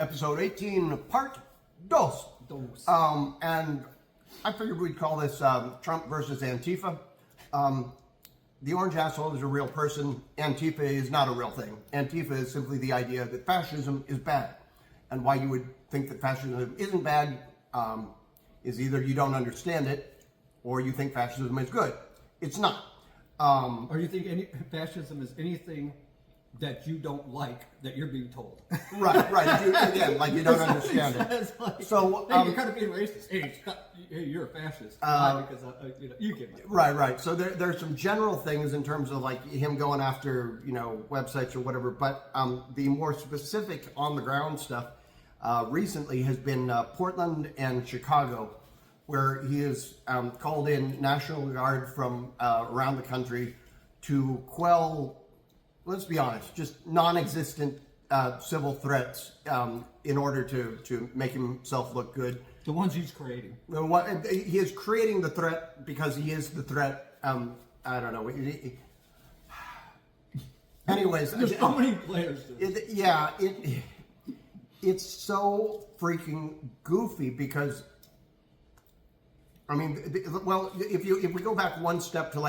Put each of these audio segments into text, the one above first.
episode 18, part dos. And I figured we'd call this Trump versus Antifa. The orange asshole is a real person. Antifa is not a real thing. Antifa is simply the idea that fascism is bad. And why you would think that fascism isn't bad is either you don't understand it or you think fascism is good. It's not. Or you think fascism is anything that you don't like that you're being told. Right. Again, like you don't understand it. Like, So hey, you're kind of being racist. Hey, you're a fascist. Because you get it. Right. So there's some general things in terms of like him going after websites or whatever, but the more specific on the ground stuff recently has been Portland and Chicago, where he has called in National Guard from around the country to quell, let's be honest, just non-existent civil threats in order to make himself look good. The ones he's creating. He is creating the threat because he is the threat. I don't know. Anyways. There's so many layers to it. It's so freaking goofy because, I mean, if we go back one step to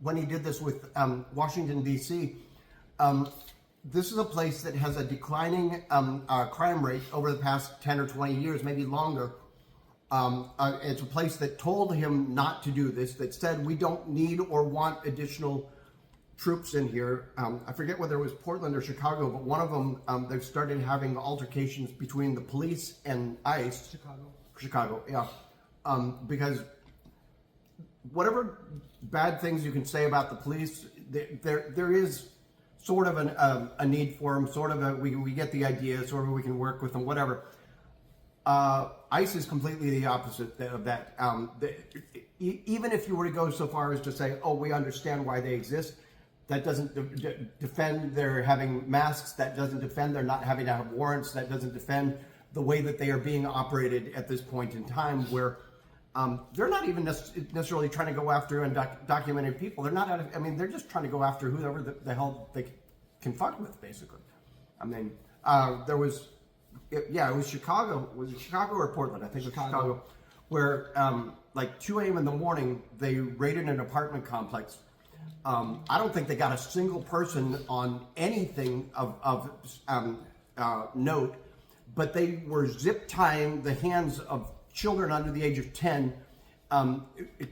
when he did this with Washington, D.C., this is a place that has a declining crime rate over the past 10 or 20 years, maybe longer. It's a place that told him not to do this, that said we don't need or want additional troops in here. I forget whether it was Portland or Chicago, but one of them, they've started having altercations between the police and ICE. Chicago, yeah. Because whatever bad things you can say about the police, there is sort of a need for them, sort of we get the idea, sort of we can work with them, whatever. ICE is completely the opposite of that. Even if you were to go so far as to say, oh, we understand why they exist, that doesn't defend their having masks, that doesn't defend their not having to have warrants, that doesn't defend the way that they are being operated at this point in time, where they're not even necessarily trying to go after undocumented people. They're not. They're just trying to go after whoever the hell they can fuck with, basically. I mean, there was, it was Chicago. Was it Chicago or Portland? I think it was Chicago, where 2 a.m. in the morning they raided an apartment complex. I don't think they got a single person on anything of note, but they were zip tying the hands of children under the age of 10,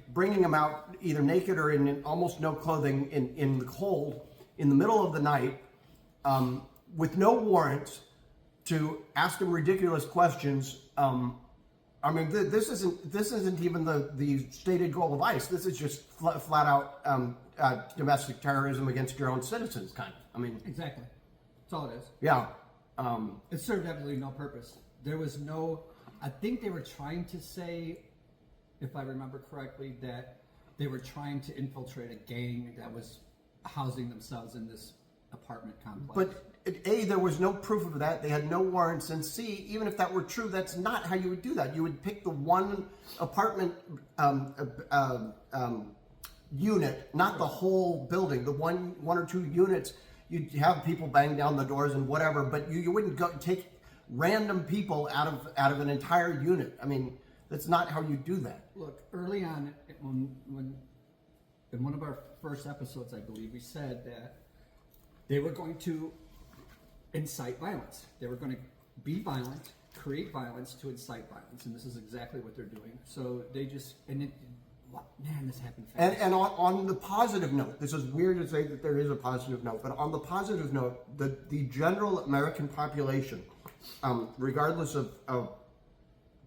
bringing them out either naked or in almost no clothing in the cold in the middle of the night, with no warrants, to ask them ridiculous questions. This isn't even the stated goal of ICE. This is just flat out domestic terrorism against your own citizens, kind of. Exactly. That's all it is. Yeah. It served absolutely no purpose. There was no. I think they were trying to say, if I remember correctly, that they were trying to infiltrate a gang that was housing themselves in this apartment complex. But A, there was no proof of that. They had no warrants. And C, even if that were true, that's not how you would do that. You would pick the one apartment unit, not the whole building, the one or two units. You'd have people bang down the doors and whatever, but you wouldn't go take random people out of an entire unit. That's not how you do that. Look, early on, when in one of our first episodes, I believe, we said that they were going to incite violence. They were going to be violent, create violence to incite violence, and this is exactly what they're doing. So they just, this happened fast. And on the positive note, this is weird to say that there is a positive note, but on the positive note, the general American population, regardless of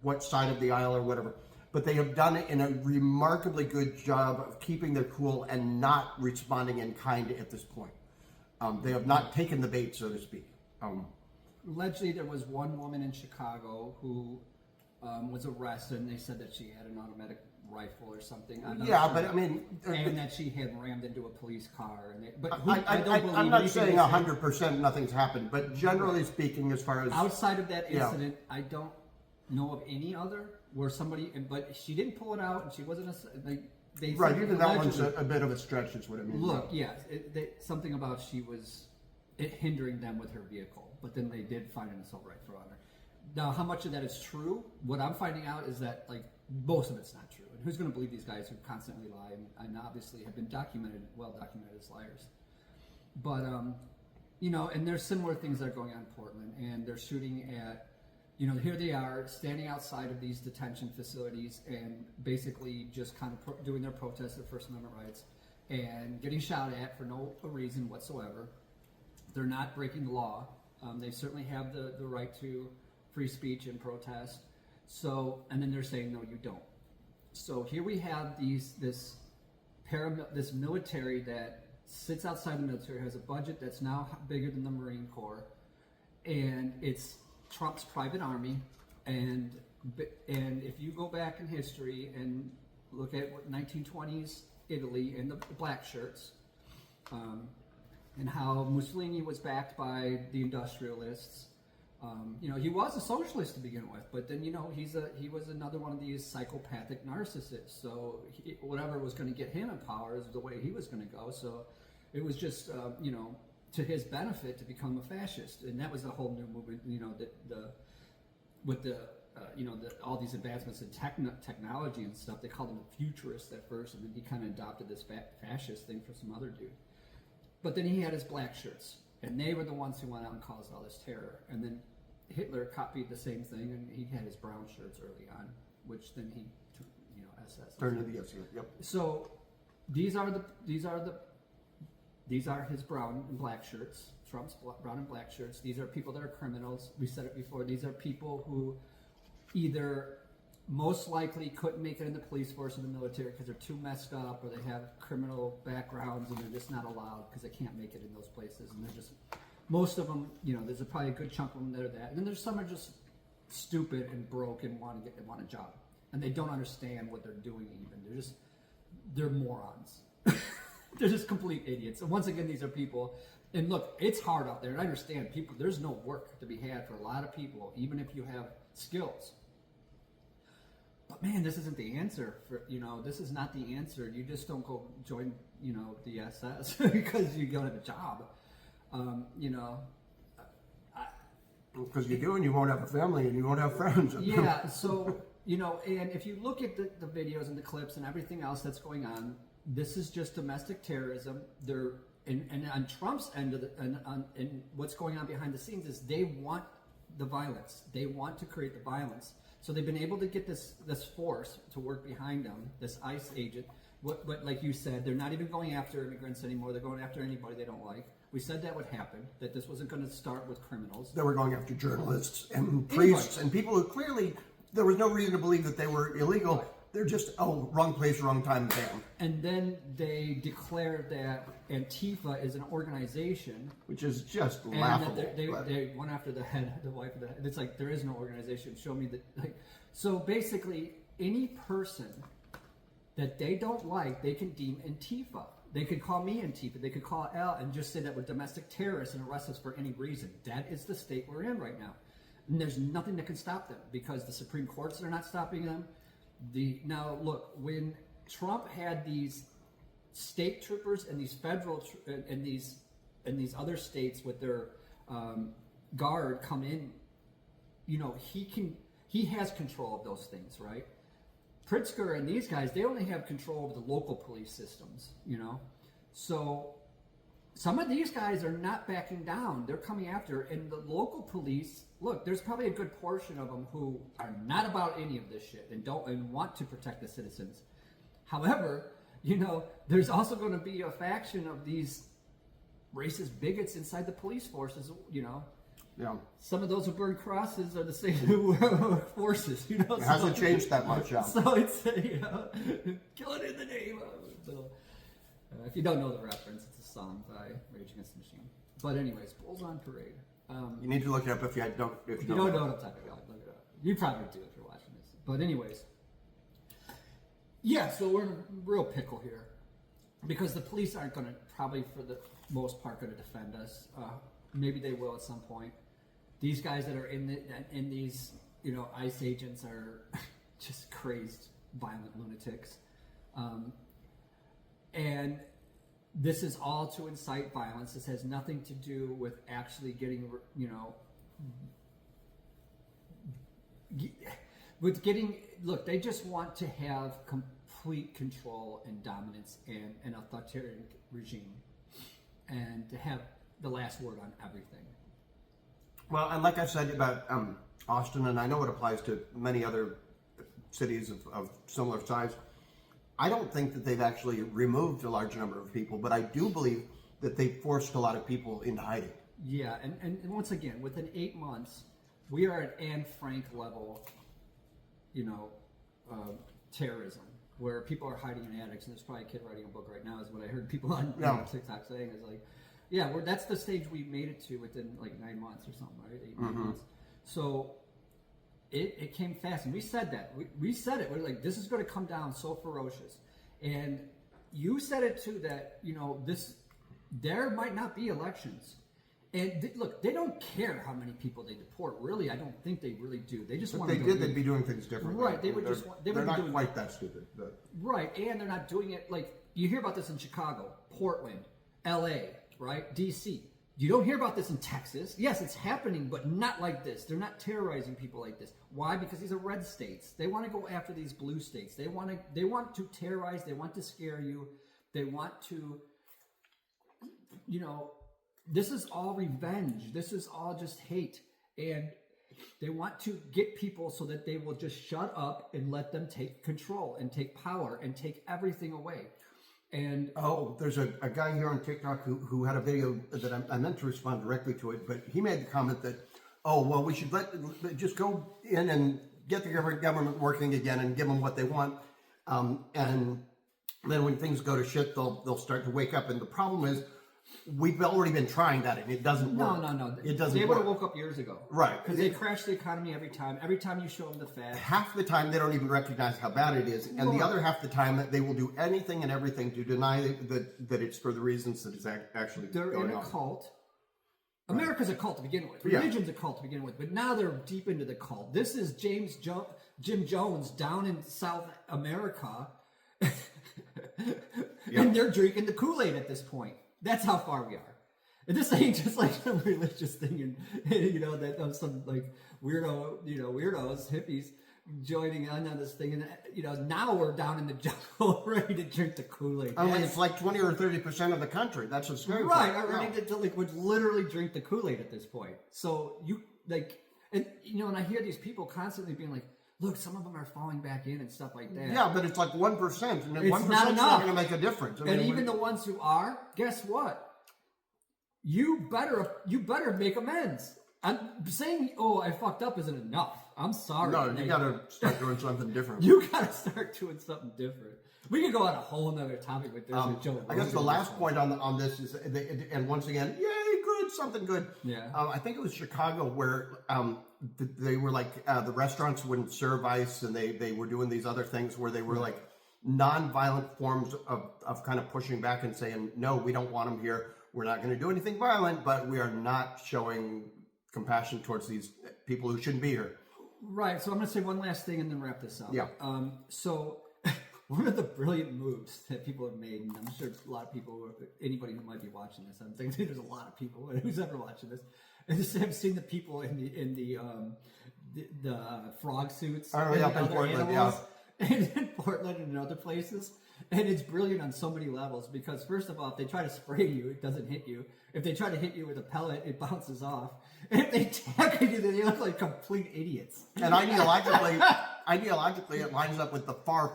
what side of the aisle or whatever, but they have done it in a remarkably good job of keeping their cool and not responding in kind at this point. They have not taken the bait, so to speak. Allegedly, there was one woman in Chicago who was arrested, and they said that she had an automatic rifle or something. And that she had rammed into a police car. I'm not saying 100% nothing's happened, but generally speaking, as far as outside of that incident, I don't know of any other where somebody. But she didn't pull it out, and she wasn't even that one's a bit of a stretch. Is what it means. Look, yes, something about she was hindering them with her vehicle. but then they did find an assault rifle on her. Now, how much of that is true? What I'm finding out is that like most of it's not true. And who's going to believe these guys who constantly lie and obviously have been well documented as liars? But you know, and there's similar things that are going on in Portland, and they're shooting at, you know, here they are standing outside of these detention facilities and basically just kind of doing their protest of First Amendment rights and getting shot at for no reason whatsoever. They're not breaking the law. They certainly have the right to free speech and protest. So, and then they're saying, no, you don't. So here we have this military that sits outside the military, has a budget that's now bigger than the Marine Corps, and it's Trump's private army. And if you go back in history and look at what 1920s Italy and the black shirts, and how Mussolini was backed by the industrialists. You know, he was a socialist to begin with, but then, you know, he was another one of these psychopathic narcissists. So whatever was going to get him in power is the way he was going to go. So it was just, you know, to his benefit to become a fascist. And that was a whole new movement, you know, all these advancements in technology and stuff. They called him a futurist at first, and then he kind of adopted this fascist thing for some other dude. But then he had his black shirts, and they were the ones who went out and caused all this terror. And then Hitler copied the same thing, and he had his brown shirts early on, which then he took, you know, SS. Turned to the SS. Yep. So these are his brown and black shirts. Trump's brown and black shirts. These are people that are criminals. We said it before. These are people who either most likely couldn't make it in the police force or the military because they're too messed up, or they have criminal backgrounds and they're just not allowed because they can't make it in those places. And they're just, most of them, you know, there's probably a good chunk of them that are that. And then there's some are just stupid and broke and want a job, and they don't understand what they're doing. Even they're morons. They're just complete idiots. And once again, these are people. And look, it's hard out there. And I understand people. There's no work to be had for a lot of people, even if you have skills. But man, this isn't the answer. This is not the answer. You just don't go join, you know, the SS because you don't have a job. Because you do, and you won't have a family, and you won't have friends. Yeah. So, you know, and if you look at the videos and the clips and everything else that's going on, this is just domestic terrorism. They're and on Trump's end of and what's going on behind the scenes is they want the violence. They want to create the violence. So they've been able to get this force to work behind them, this ICE agent. But like you said, they're not even going after immigrants anymore. They're going after anybody they don't like. We said that would happen, that this wasn't going to start with criminals. They were going after journalists and priests and people who clearly there was no reason to believe that they were illegal. They're just, wrong place, wrong time, bam. And then they declared that ANTIFA is an organization. Which is just laughable. And they went after the wife of the head. It's like, there is no organization. Show me that. So basically, any person that they don't like, they can deem ANTIFA. They could call me ANTIFA. They could call Al and just say that we're domestic terrorists and arrest us for any reason. That is the state we're in right now. And there's nothing that can stop them because the Supreme Courts are not stopping them. Now look, when Trump had these state troopers and these federal and these other states with their guard come in, you know, he has control of those things, right? Pritzker and these guys, they only have control of the local police systems, you know. So some of these guys are not backing down. They're coming after, and the local police, look, there's probably a good portion of them who are not about any of this shit and want to protect the citizens. However, you know, there's also going to be a faction of these racist bigots inside the police forces, you know. Yeah. Some of those who burn crosses are the same who wear forces, you know. It hasn't changed that much, yeah. So it's, you know, kill it in the name of. So, if you don't know the reference, it's a song by Rage Against the Machine. But anyways, Bulls on Parade. You need to look it up if you don't know what I'm talking about. Look it up. You probably do if you're watching this. But anyways, yeah. So we're in a real pickle here because the police aren't going to probably, for the most part, going to defend us. Maybe they will at some point. These guys that are in these, you know, ICE agents are just crazed, violent lunatics, and this is all to incite violence. This has nothing to do with actually getting, look, they just want to have complete control and dominance and an authoritarian regime and to have the last word on everything. Well, and like I said about Austin, and I know it applies to many other cities of similar size, I don't think that they've actually removed a large number of people, but I do believe that they forced a lot of people into hiding. Yeah, and once again, within 8 months, we are at Anne Frank level, terrorism, where people are hiding in attics, and there's probably a kid writing a book right now, is what I heard people on TikTok saying, is like, yeah, that's the stage we made it to within like 9 months or something, right? 8 months. So it came fast, and we said that. We said it. We're like, this is going to come down so ferocious. And you said it too, that, there might not be elections. And look, they don't care how many people they deport. Really, I don't think they really do. They just want to. If they did, they'd be doing things differently. Right. They would just. They're not quite that stupid. But. Right, and they're not doing it like you hear about this in Chicago, Portland, L.A., right, D.C. You don't hear about this in Texas. Yes, it's happening, but not like this. They're not terrorizing people like this. Why? Because these are red states. They want to go after these blue states. They want to terrorize. They want to scare you. They want to, this is all revenge. This is all just hate. And they want to get people so that they will just shut up and let them take control and take power and take everything away. And there's a guy here on TikTok who had a video that I meant to respond directly to it, but he made the comment that, we should just go in and get the government working again and give them what they want, and then when things go to shit, they'll start to wake up. And the problem is, we've already been trying that, and it doesn't work. No. It doesn't They work. would have woke up years ago. Right. Because they crash the economy every time. Every time you show them the facts. Half the time, they don't even recognize how bad it is. And the other half the time, they will do anything and everything to deny that it's for the reasons that it's actually They're going in a on. cult. America's a cult to begin with. Yeah. Religion's a cult to begin with. But now they're deep into the cult. This is Jim Jones down in South America. And they're drinking the Kool-Aid at this point. That's how far we are. And this ain't just like some religious thing, and that of some like weirdos, hippies joining on this thing, and now we're down in the jungle ready to drink the Kool-Aid. It's like 20 or 30% of the country. That's what's scary. Right, are ready to would literally drink the Kool-Aid at this point. So and I hear these people constantly being like, look, some of them are falling back in and stuff like that. Yeah, but it's like 1%, and It's 1% not is enough. not going to make a difference. And even the ones who are, guess what? You better make amends. I'm saying, I fucked up isn't enough. I'm sorry. No, you got to start doing something different. You got to start doing something different. We could go on a whole nother topic with this. I guess the last point on this is, and once again, yay, good, something good. Yeah. I think it was Chicago where they were like the restaurants wouldn't serve ice, and they were doing these other things where they were like non-violent forms of kind of pushing back and saying, no, we don't want them here. We're not going to do anything violent, but we are not showing compassion towards these people who shouldn't be here. Right. So I'm going to say one last thing and then wrap this up. Yeah. So one of the brilliant moves that people have made, and I'm sure a lot of people, anybody who might be watching this, I'm thinking there's a lot of people who's ever watching this, and just have seen the people in the frog suits. Up in Portland, yeah. And in Portland and in other places. And it's brilliant on so many levels because, first of all, if they try to spray you, it doesn't hit you. If they try to hit you with a pellet, it bounces off. And if they tackle you, then they look like complete idiots. And ideologically, it lines up with the far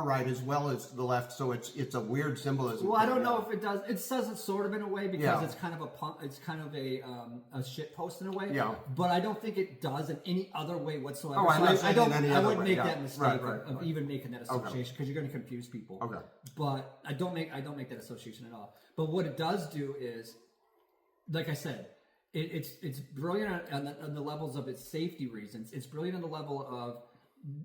right as well as the left. So it's a weird symbolism. Well, I don't know if it does. It says it sort of in a way because Yeah. it's kind of a shit post in a way. Yeah. But I don't think it does in any other way whatsoever. Oh, I'm So not saying in any I other wouldn't way, make yeah. that mistake Right. of even making that association because you're going to confuse people. Okay. But I don't make that association at all. But what it does do is, like I said, it's brilliant on the levels of its safety reasons. It's brilliant on the level of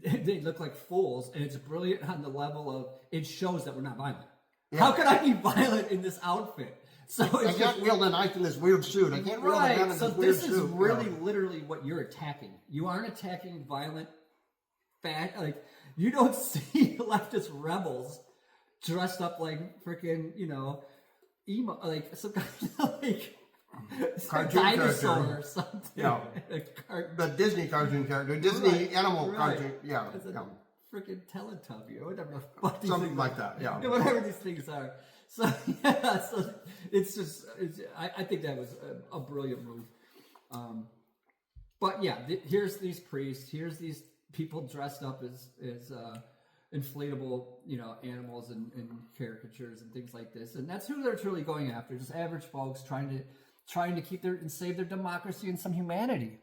they look like fools, and it's brilliant on the level of it shows that we're not violent. Yeah. How could I be violent in this outfit? So I can't wield a knife in this weird suit. I can't wield a gun in so this weird this suit. is really literally what you're attacking. You aren't attacking violent, you don't see leftist rebels dressed up like freaking, emo, like some kind of like Cartoon dinosaur character. or something. Yeah. The Disney cartoon character, Disney animal cartoon. Yeah. It's a Yeah. freaking Teletubby or whatever the fuck these Something things like are. that, yeah. Whatever these things are. So yeah, so it's just I think that was a brilliant move. But yeah, here's these priests, here's these people dressed up as inflatable, animals and caricatures and things like this, and that's who they're truly going after. Just average folks trying to keep and save their democracy and some humanity.